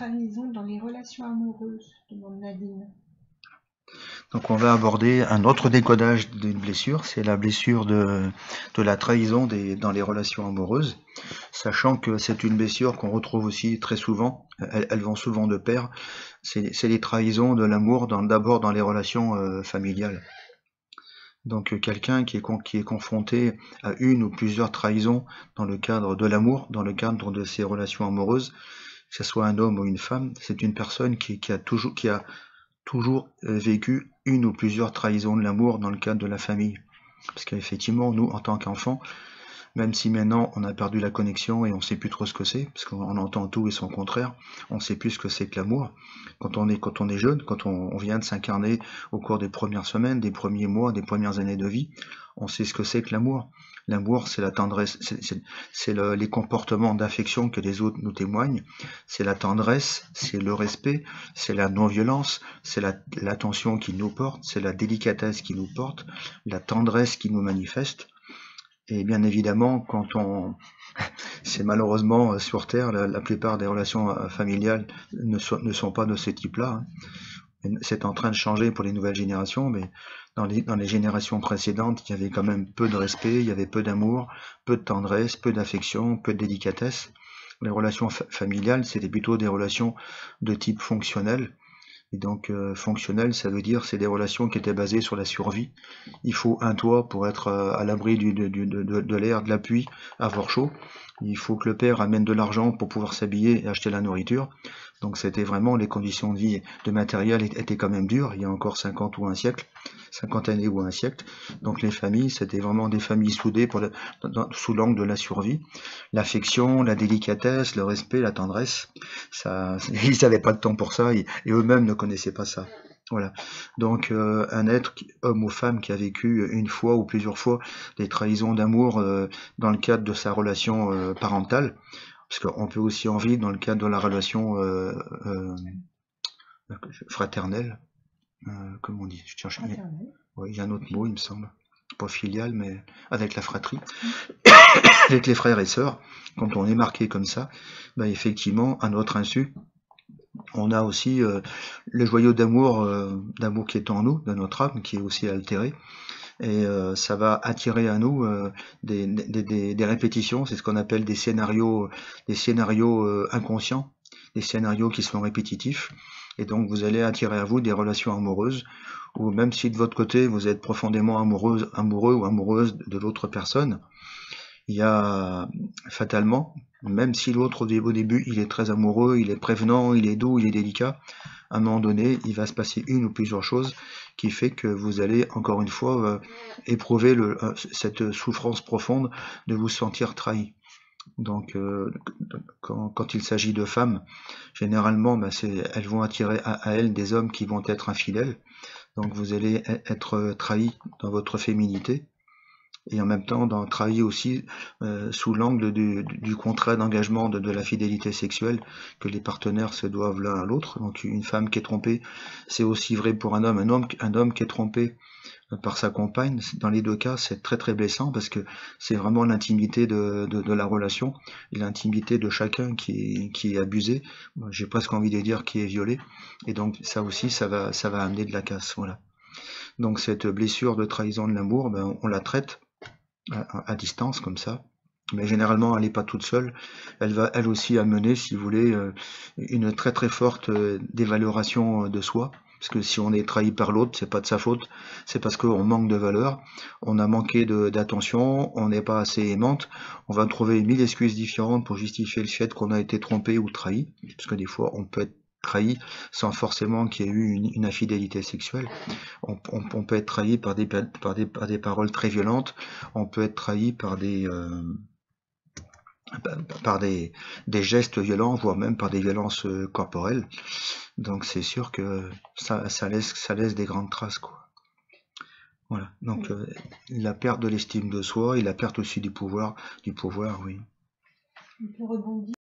trahison dans les relations amoureuses, demande Nadine. Donc on va aborder un autre décodage d'une blessure, c'est la blessure de la trahison dans les relations amoureuses, sachant que c'est une blessure qu'on retrouve aussi très souvent, elles vont souvent de pair, c'est les trahisons de l'amour d'abord dans les relations familiales. Donc quelqu'un qui est confronté à une ou plusieurs trahisons dans le cadre de l'amour, dans le cadre de ses relations amoureuses, que ce soit un homme ou une femme, c'est une personne qui a toujours vécu une ou plusieurs trahisons de l'amour dans le cadre de la famille. Parce qu'effectivement, nous, en tant qu'enfants, même si maintenant on a perdu la connexion et on sait plus trop ce que c'est, parce qu'on entend tout et son contraire, on sait plus ce que c'est que l'amour. Quand on est jeune, quand on vient de s'incarner au cours des premières semaines, des premiers mois, des premières années de vie, on sait ce que c'est que l'amour. L'amour, c'est la tendresse, c'est les comportements d'affection que les autres nous témoignent, c'est la tendresse, c'est le respect, c'est la non-violence, c'est l'attention qu'ils nous portent, c'est la délicatesse qu'ils nous portent, la tendresse qu'ils nous manifestent. Et bien évidemment, c'est malheureusement sur Terre, la plupart des relations familiales ne sont pas de ce type-là. C'est en train de changer pour les nouvelles générations, mais dans les générations précédentes, il y avait quand même peu de respect, il y avait peu d'amour, peu de tendresse, peu d'affection, peu de délicatesse. Les relations familiales, c'était plutôt des relations de type fonctionnel. Et donc fonctionnel, ça veut dire c'est des relations qui étaient basées sur la survie. Il faut un toit pour être à l'abri de l'air, de la pluie, avoir chaud. Il faut que le père amène de l'argent pour pouvoir s'habiller et acheter la nourriture. Donc c'était vraiment, les conditions de vie, de matériel étaient quand même dures, il y a encore 50 années ou un siècle. Donc les familles, c'était vraiment des familles soudées sous l'angle de la survie. L'affection, la délicatesse, le respect, la tendresse, ils n'avaient pas de temps pour ça et eux-mêmes ne connaissaient pas ça. Voilà. Donc un être, homme ou femme, qui a vécu une fois ou plusieurs fois des trahisons d'amour dans le cadre de sa relation parentale, parce qu'on peut aussi en vivre dans le cadre de la relation fraternelle, comment on dit, je cherche, oui, il y a un autre mot, il me semble, pas filiale, mais avec la fratrie, avec les frères et sœurs, quand on est marqué comme ça, ben effectivement, à notre insu, on a aussi le joyau d'amour qui est en nous, de notre âme, qui est aussi altéré. Et ça va attirer à nous des répétitions, c'est ce qu'on appelle des scénarios inconscients, des scénarios qui sont répétitifs. Et donc vous allez attirer à vous des relations amoureuses, ou même si de votre côté vous êtes profondément amoureux ou amoureuse de l'autre personne, il y a fatalement, même si l'autre au début il est très amoureux, il est prévenant, il est doux, il est délicat, à un moment donné il va se passer une ou plusieurs choses qui fait que vous allez encore une fois éprouver cette souffrance profonde de vous sentir trahi. Donc quand il s'agit de femmes, généralement elles vont attirer à elles des hommes qui vont être infidèles, donc vous allez être trahi dans votre féminité, et en même temps trahi aussi sous l'angle du contrat d'engagement de la fidélité sexuelle que les partenaires se doivent l'un à l'autre. Donc une femme qui est trompée, c'est aussi vrai pour un homme qui est trompé par sa compagne. Dans les deux cas, c'est très très blessant, parce que c'est vraiment l'intimité de la relation, l'intimité de chacun qui est abusée. J'ai presque envie de dire qui est violé, et donc ça aussi, ça va amener de la casse. Voilà. Donc cette blessure de trahison de l'amour, on la traite à distance comme ça, mais généralement elle n'est pas toute seule, elle va elle aussi amener, si vous voulez, une très très forte dévaloration de soi, parce que si on est trahi par l'autre, c'est pas de sa faute, c'est parce qu'on manque de valeur, on a manqué d'attention, on n'est pas assez aimante, on va trouver 1000 excuses différentes pour justifier le fait qu'on a été trompé ou trahi, parce que des fois on peut être trahi sans forcément qu'il y ait eu une infidélité sexuelle. On peut être trahi par des paroles très violentes, on peut être trahi par des gestes violents, voire même par des violences corporelles. Donc c'est sûr que ça laisse des grandes traces, quoi. Voilà. Donc la perte de l'estime de soi et la perte aussi du pouvoir, oui. On peut rebondir.